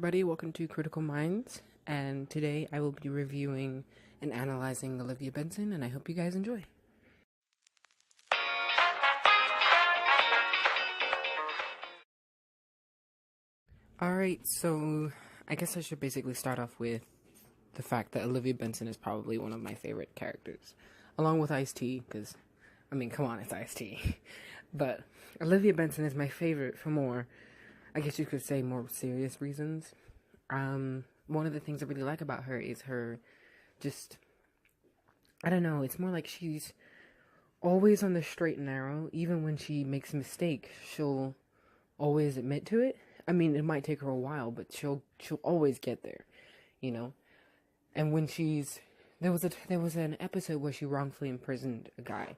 everybody, welcome to Critical Minds, and today I will be reviewing and analyzing Olivia Benson, and I hope you guys enjoy. Alright, so I guess I should basically start off with the fact that Olivia Benson is probably one of my favorite characters, along with Ice-T, because, I mean, come on, it's Ice-T. But Olivia Benson is my favorite for more, I guess you could say, more serious reasons. One of the things I really like about her is her just, I don't know, it's more like she's always on the straight and narrow. Even when she makes a mistake, she'll always admit to it. I mean, it might take her a while, but she'll always get there, you know? And when there was an episode where she wrongfully imprisoned a guy,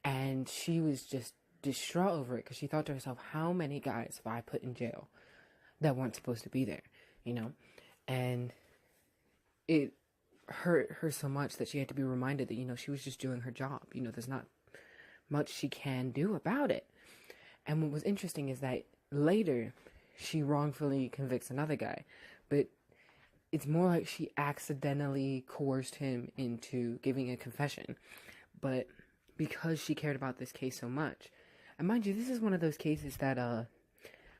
and she was just distraught over it, because she thought to herself, how many guys have I put in jail that weren't supposed to be there, you know? And it hurt her so much that she had to be reminded that, you know, she was just doing her job. You know, there's not much she can do about it. And what was interesting is that later, she wrongfully convicts another guy, but it's more like she accidentally coerced him into giving a confession. But because she cared about this case so much, and mind you, this is one of those cases that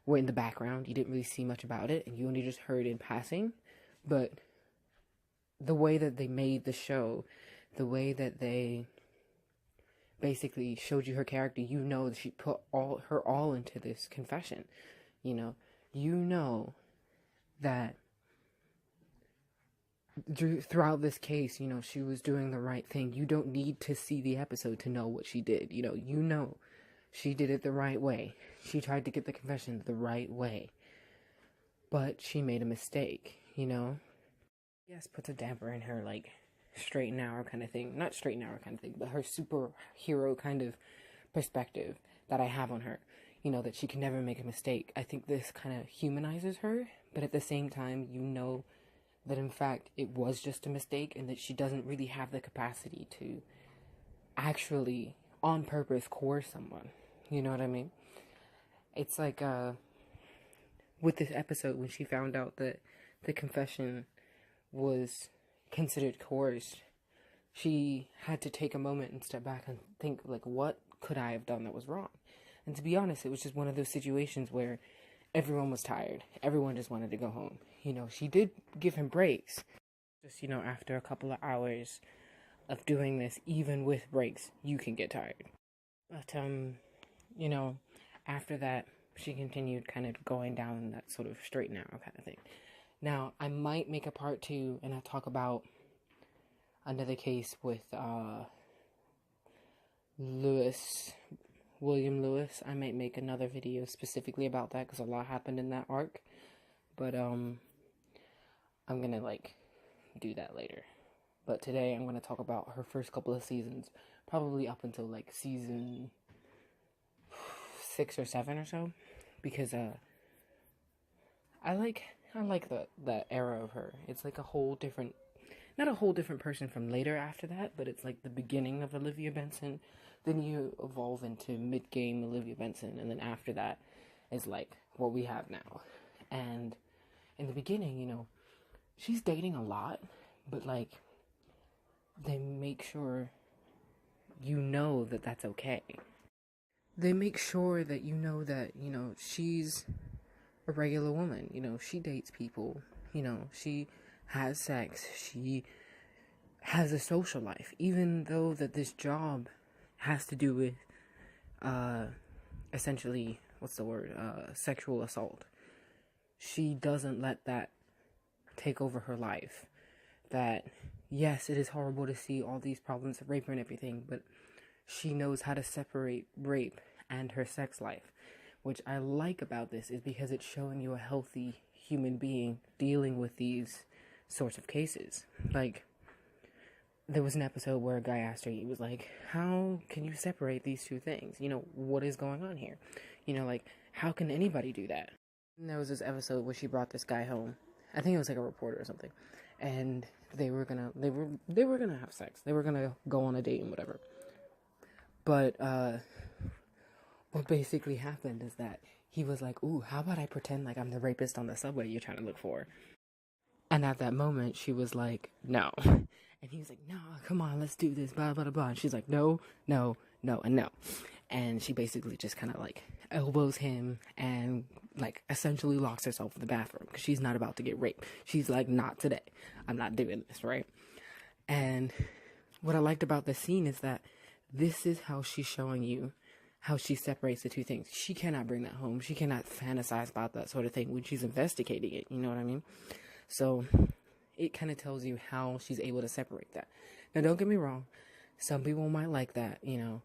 were in the background. You didn't really see much about it, and you only just heard in passing. But the way that they made the show, the way that they basically showed you her character, you know that she put her all into this confession. You know that throughout this case, you know, she was doing the right thing. You don't need to see the episode to know what she did. You know she did it the right way. She tried to get the confession the right way. But she made a mistake, you know? Yes, puts a damper in her, like, straight and narrow kind of thing. Not straight and narrow kind of thing, but her superhero kind of perspective that I have on her. You know, that she can never make a mistake. I think this kind of humanizes her, but at the same time, you know that in fact it was just a mistake and that she doesn't really have the capacity to actually, on purpose, coerce someone. You know what I mean? It's like, with this episode, when she found out that the confession was considered coerced, she had to take a moment and step back and think, like, what could I have done that was wrong? And to be honest, it was just one of those situations where everyone was tired. Everyone just wanted to go home. You know, she did give him breaks. Just, you know, after a couple of hours of doing this, even with breaks, you can get tired. But, you know, after that, she continued kind of going down that sort of straight and narrow kind of thing. Now, I might make a part 2, and I'll talk about another case with, William Lewis. I might make another video specifically about that, because a lot happened in that arc. But, I'm gonna, like, do that later. But today, I'm gonna talk about her first couple of seasons, probably up until, like, season 6 or 7 or so, because, I like the era of her. It's like a whole different, not a whole different person from later after that, but it's like the beginning of Olivia Benson. Then you evolve into mid-game Olivia Benson, and then after that is like what we have now. And in the beginning, you know, she's dating a lot, but like they make sure you know that that's okay. They make sure that you know that, you know, she's a regular woman. You know, she dates people. You know, she has sex. She has a social life. Even though that this job has to do with, essentially, sexual assault. She doesn't let that take over her life. That, yes, it is horrible to see all these problems of rape and everything, but she knows how to separate rape and her sex life. Which I like about this is because it's showing you a healthy human being dealing with these sorts of cases. Like, there was an episode where a guy asked her, he was like, how can you separate these two things? You know, what is going on here? You know, like, how can anybody do that? And there was this episode where she brought this guy home. I think it was like a reporter or something. And they were gonna have sex. They were gonna go on a date and whatever. But, what basically happened is that he was like, ooh, how about I pretend like I'm the rapist on the subway you're trying to look for? And at that moment, she was like, no. And he was like, no, come on, let's do this, blah, blah, blah. And she's like, no, no, no, and no. And she basically just kind of like elbows him and like essentially locks herself in the bathroom because she's not about to get raped. She's like, not today. I'm not doing this, right? And what I liked about this scene is that this is how she's showing you how she separates the two things. She cannot bring that home. She cannot fantasize about that sort of thing when she's investigating it. You know what I mean? So it kind of tells you how she's able to separate that. Now, don't get me wrong. Some people might like that, you know.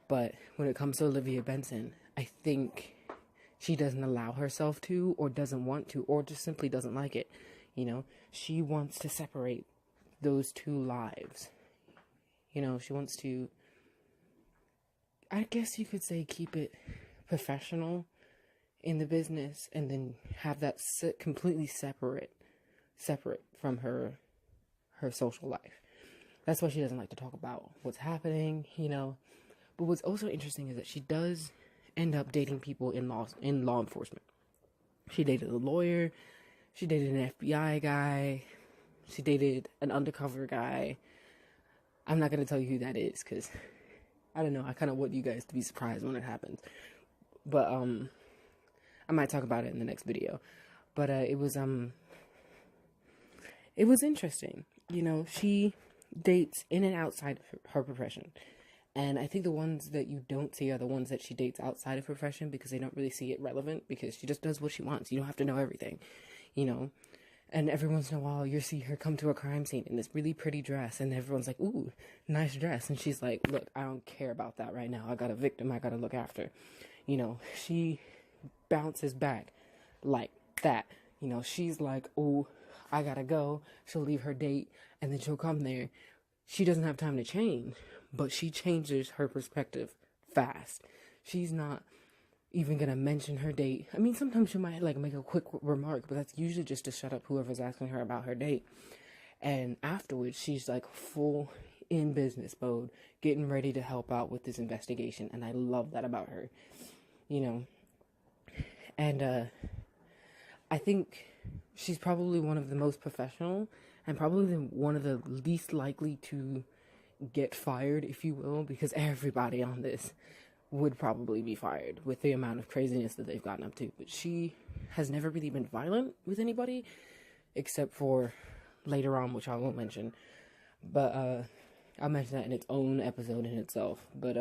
But when it comes to Olivia Benson, I think she doesn't allow herself to, or doesn't want to, or just simply doesn't like it. You know, she wants to separate those two lives. You know, she wants to, I guess you could say, keep it professional in the business and then have that completely separate from her social life. That's why she doesn't like to talk about what's happening, you know. But what's also interesting is that she does end up dating people in law enforcement. She dated a lawyer, she dated an FBI guy, she dated an undercover guy. I'm not going to tell you who that is because I don't know, I kind of want you guys to be surprised when it happens. But I might talk about it in the next video. But it was interesting. You know, she dates in and outside her profession. And I think the ones that you don't see are the ones that she dates outside of her profession because they don't really see it relevant because she just does what she wants. You don't have to know everything, you know. And every once in a while, you see her come to a crime scene in this really pretty dress, and everyone's like, ooh, nice dress. And she's like, look, I don't care about that right now. I got a victim I got to look after. You know, she bounces back like that. You know, she's like, oh, I got to go. She'll leave her date, and then she'll come there. She doesn't have time to change, but she changes her perspective fast. She's not even gonna mention her date. I mean, sometimes she might like make a quick remark, but that's usually just to shut up whoever's asking her about her date. And afterwards, she's like full in business mode, getting ready to help out with this investigation. And I love that about her, you know. And I think she's probably one of the most professional and probably one of the least likely to get fired, if you will, because everybody on this would probably be fired with the amount of craziness that they've gotten up to. But she has never really been violent with anybody, except for later on, which I won't mention. But I'll mention that in its own episode in itself. But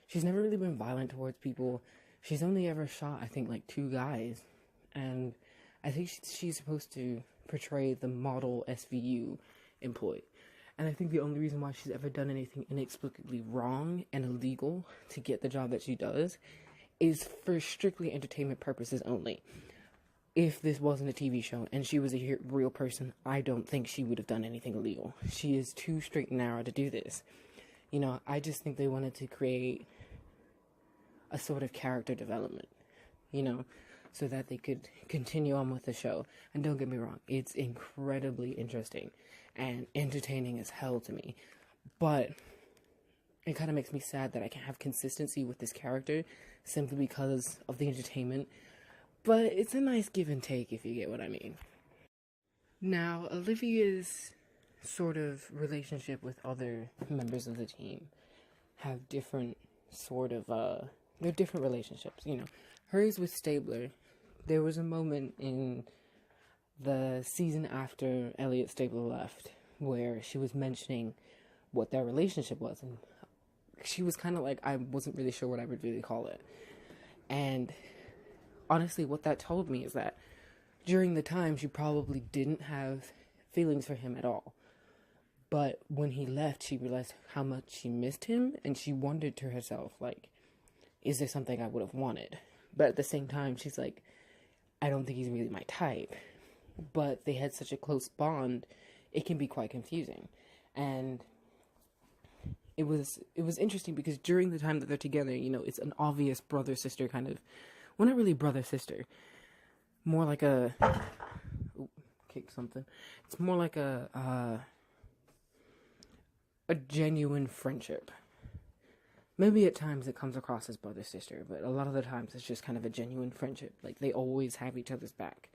she's never really been violent towards people. She's only ever shot, I think, like 2 guys. And I think she's supposed to portray the model SVU employee. And I think the only reason why she's ever done anything inexplicably wrong and illegal to get the job that she does is for strictly entertainment purposes only. If this wasn't a TV show and she was a real person, I don't think she would have done anything illegal. She is too straight and narrow to do this. You know, I just think they wanted to create a sort of character development, you know, so that they could continue on with the show. And don't get me wrong, it's incredibly interesting and entertaining as hell to me. But it kind of makes me sad that I can't have consistency with this character simply because of the entertainment. But it's a nice give and take, if you get what I mean. Now, Olivia's sort of relationship with other members of the team have different sort of, they're different relationships, you know. Hers with Stabler, there was a moment in the season after Elliot Stabler left where she was mentioning what their relationship was, and she was kind of like, I wasn't really sure what I would really call it. And honestly, what that told me is that during the time she probably didn't have feelings for him at all, but when he left, she realized how much she missed him, and she wondered to herself, like, is there something I would have wanted? But at the same time, she's like, I don't think he's really my type. But they had such a close bond, it can be quite confusing. And it was interesting because during the time that they're together, you know, it's an obvious brother-sister kind of, well, not really brother-sister, more like a, kick something. It's more like a genuine friendship. maybe at times it comes across as brother sister, but a lot of the times it's just kind of a genuine friendship. Like, they always have each other's back.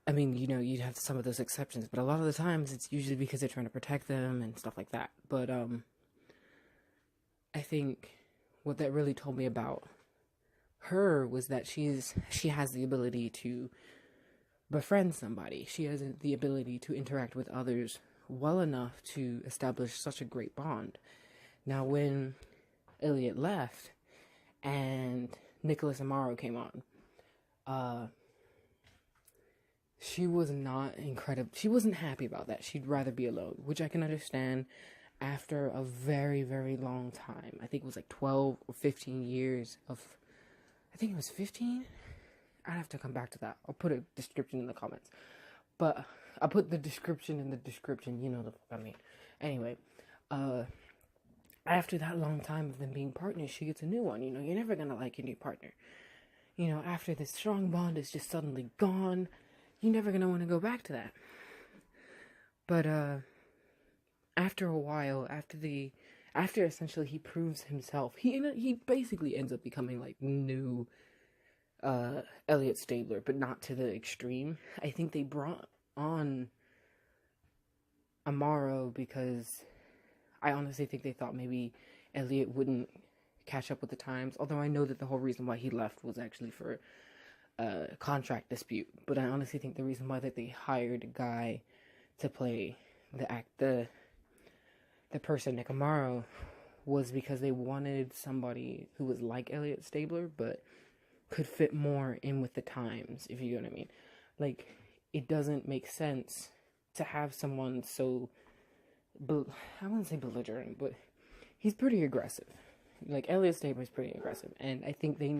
I mean, you know, you'd have some of those exceptions, but a lot of the times it's usually because they're trying to protect them and stuff like that. But I think what that really told me about her was that she has the ability to befriend somebody. She has the ability to interact with others well enough to establish such a great bond. Now, when Elliot left and Nicholas Amaro came on, she was not incredible. She wasn't happy about that. She'd rather be alone, which I can understand after a very, very long time. I think it was like 12 or 15 years of, I think it was 15? I'd have to come back to that. I'll put a description in the comments. But I'll put the description in the description. You know what I mean. Anyway, after that long time of them being partners, she gets a new one. You know, you're never going to like your new partner. You know, after this strong bond is just suddenly gone, you're never going to want to go back to that. But, after a while, after essentially he proves himself, he basically ends up becoming like new Elliot Stabler, but not to the extreme. I think they brought on Amaro because I honestly think they thought maybe Elliot wouldn't catch up with the times, although I know that the whole reason why he left was actually for a contract dispute. But I honestly think the reason why that they hired a guy to play the person, Nick Amaro, was because they wanted somebody who was like Elliot Stabler, but could fit more in with the times, if you know what I mean. Like, it doesn't make sense to have someone so, I wouldn't say belligerent, but he's pretty aggressive. Like, Elliot Stabler is pretty aggressive, and I think they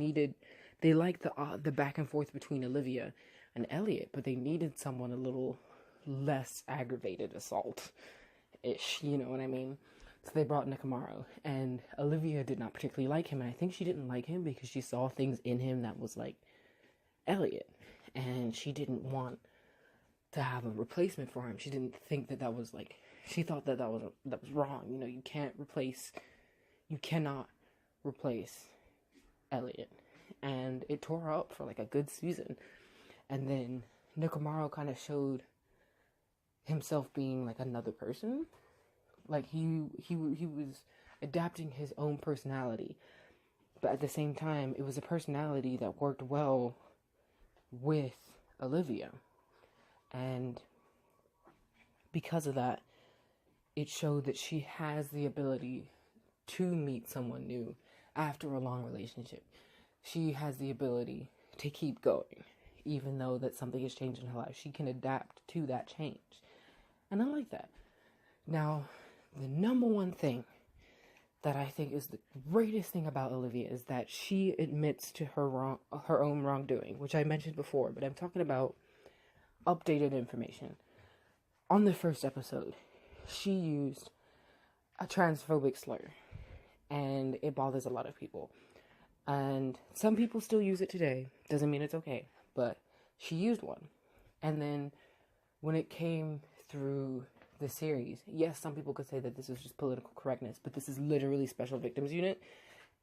liked the back and forth between Olivia and Elliot, but they needed someone a little less aggravated assault-ish, you know what I mean? So they brought Nick Amaro, and Olivia did not particularly like him, and I think she didn't like him because she saw things in him that was like Elliot, and she didn't want to have a replacement for him. She didn't think that was like, she thought that was wrong. You know, you cannot replace Elliot, and it tore her up for like a good season. And then Nick Amaro kind of showed himself being like another person. Like he was adapting his own personality, but at the same time it was a personality that worked well with Olivia, and because of that it showed that she has the ability to meet someone new after a long relationship. She has the ability to keep going even though that something has changed in her life. She can adapt to that change. And I like that. Now, the number one thing that I think is the greatest thing about Olivia is that she admits to her own wrongdoing, which I mentioned before, but I'm talking about updated information. On the first episode, she used a transphobic slur, and it bothers a lot of people. And some people still use it today. Doesn't mean it's okay, but she used one. And then when it came through the series, yes, some people could say that this is just political correctness, but this is literally Special Victims Unit,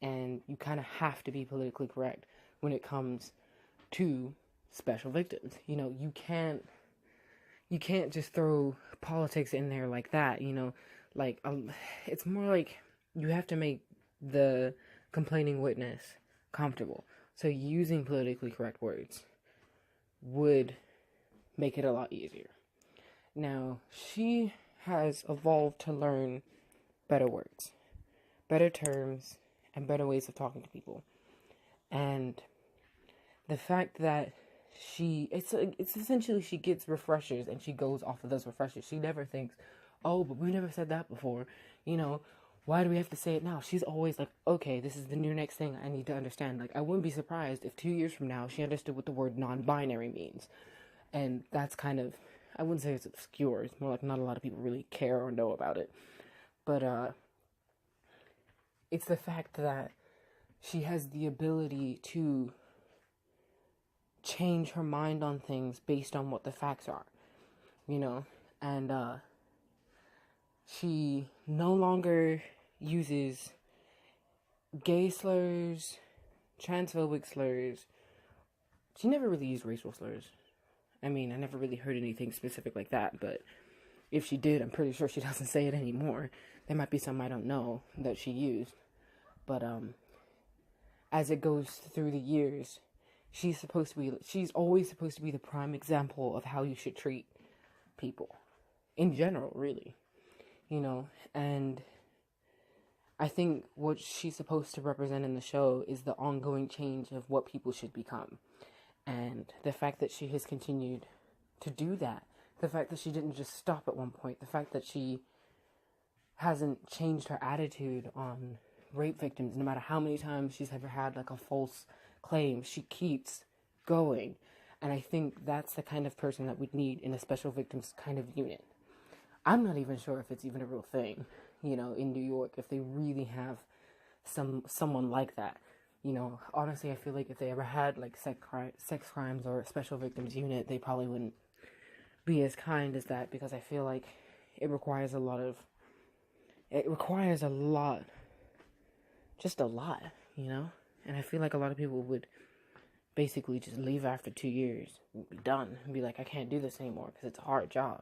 and you kind of have to be politically correct when it comes to special victims. You know, you can't just throw politics in there like that, you know, like, it's more like you have to make the complaining witness comfortable. So using politically correct words would make it a lot easier. Now, she has evolved to learn better words, better terms, and better ways of talking to people. And the fact that it's essentially she gets refreshers and she goes off of those refreshers. She never thinks, oh, but we never said that before. You know, why do we have to say it now? She's always like, okay, this is the new next thing I need to understand. Like, I wouldn't be surprised if 2 years from now she understood what the word non-binary means. And that's kind of, I wouldn't say it's obscure. It's more like not a lot of people really care or know about it. But it's the fact that she has the ability to change her mind on things based on what the facts are, you know, and she no longer uses gay slurs, transphobic slurs. She never really used racial slurs. I mean, I never really heard anything specific like that, but if she did, I'm pretty sure she doesn't say it anymore. There might be some I don't know that she used. But, as it goes through the years, she's always supposed to be the prime example of how you should treat people. In general, really. You know, and I think what she's supposed to represent in the show is the ongoing change of what people should become. And the fact that she has continued to do that, the fact that she didn't just stop at one point, the fact that she hasn't changed her attitude on rape victims, no matter how many times she's ever had like a false claim, she keeps going. And I think that's the kind of person that we'd need in a special victims kind of unit. I'm not even sure if it's even a real thing, you know, in New York, if they really have someone like that. You know, honestly, I feel like if they ever had like sex crimes or a special victims unit, they probably wouldn't be as kind as that, because I feel like it requires a lot, just a lot, you know? And I feel like a lot of people would basically just leave after 2 years, be done, and be like, I can't do this anymore because it's a hard job.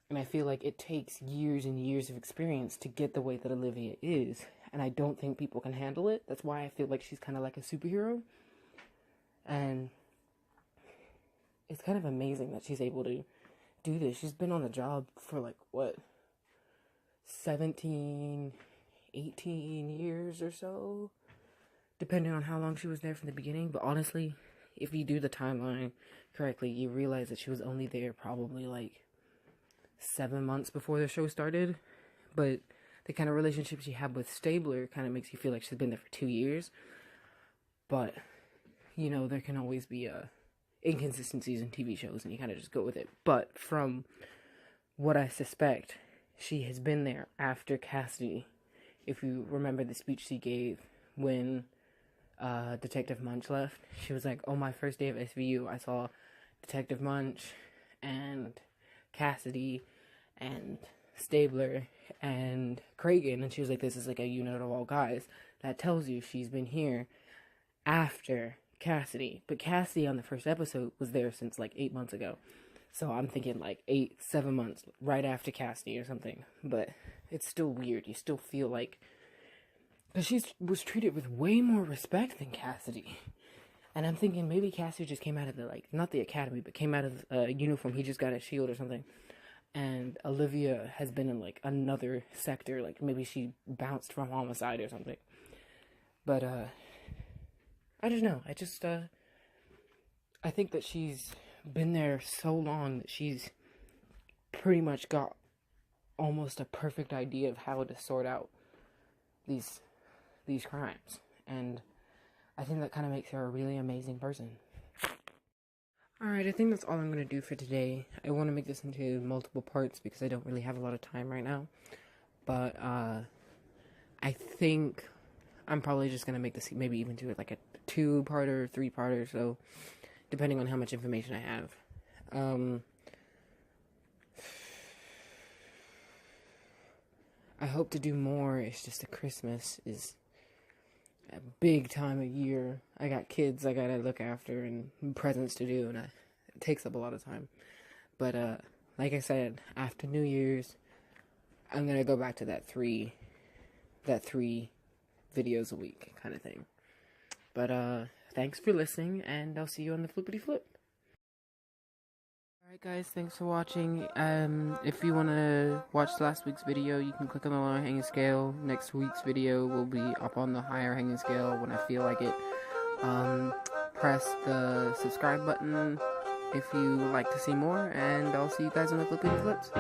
And I feel like it takes years and years of experience to get the way that Olivia is. And I don't think people can handle it. That's why I feel like she's kind of like a superhero. And it's kind of amazing that she's able to do this. She's been on the job for like, 17, 18 years or so, depending on how long she was there from the beginning. But honestly, if you do the timeline correctly, you realize that she was only there probably like 7 months before the show started. But the kind of relationship she had with Stabler kind of makes you feel like she's been there for 2 years. But, you know, there can always be inconsistencies in TV shows, and you kind of just go with it. But from what I suspect, she has been there after Cassidy. If you remember the speech she gave when Detective Munch left, she was like, oh, my first day of SVU, I saw Detective Munch and Cassidy and Stabler and Kragen, and she was like, this is like a unit of all guys. That tells you she's been here after Cassidy. But Cassidy on the first episode was there since like 8 months ago. So I'm thinking like 7 months right after Cassidy or something. But it's still weird. You still feel like, because she was treated with way more respect than Cassidy. And I'm thinking maybe Cassidy just came out of the, like, not the academy, but came out of a uniform. He just got a shield or something. And Olivia has been in like another sector. Like maybe she bounced from homicide or something. But I don't know. I think that she's been there so long that she's pretty much got almost a perfect idea of how to sort out these crimes. And I think that kind of makes her a really amazing person. Alright, I think that's all I'm going to do for today. I want to make this into multiple parts because I don't really have a lot of time right now. But I think I'm probably just going to make this, maybe even do it like a 2-parter, 3-parter, so depending on how much information I have. I hope to do more. It's just that Christmas is a big time of year. I got kids I gotta look after and presents to do, and it takes up a lot of time. But like I said, after New Year's, I'm gonna go back to that three videos a week kind of thing. But thanks for listening, and I'll see you on the flippity flip. Alright guys, thanks for watching. If you want to watch last week's video, you can click on the lower hanging scale. Next week's video will be up on the higher hanging scale when I feel like it. Press the subscribe button if you like to see more, and I'll see you guys on the flippity flips.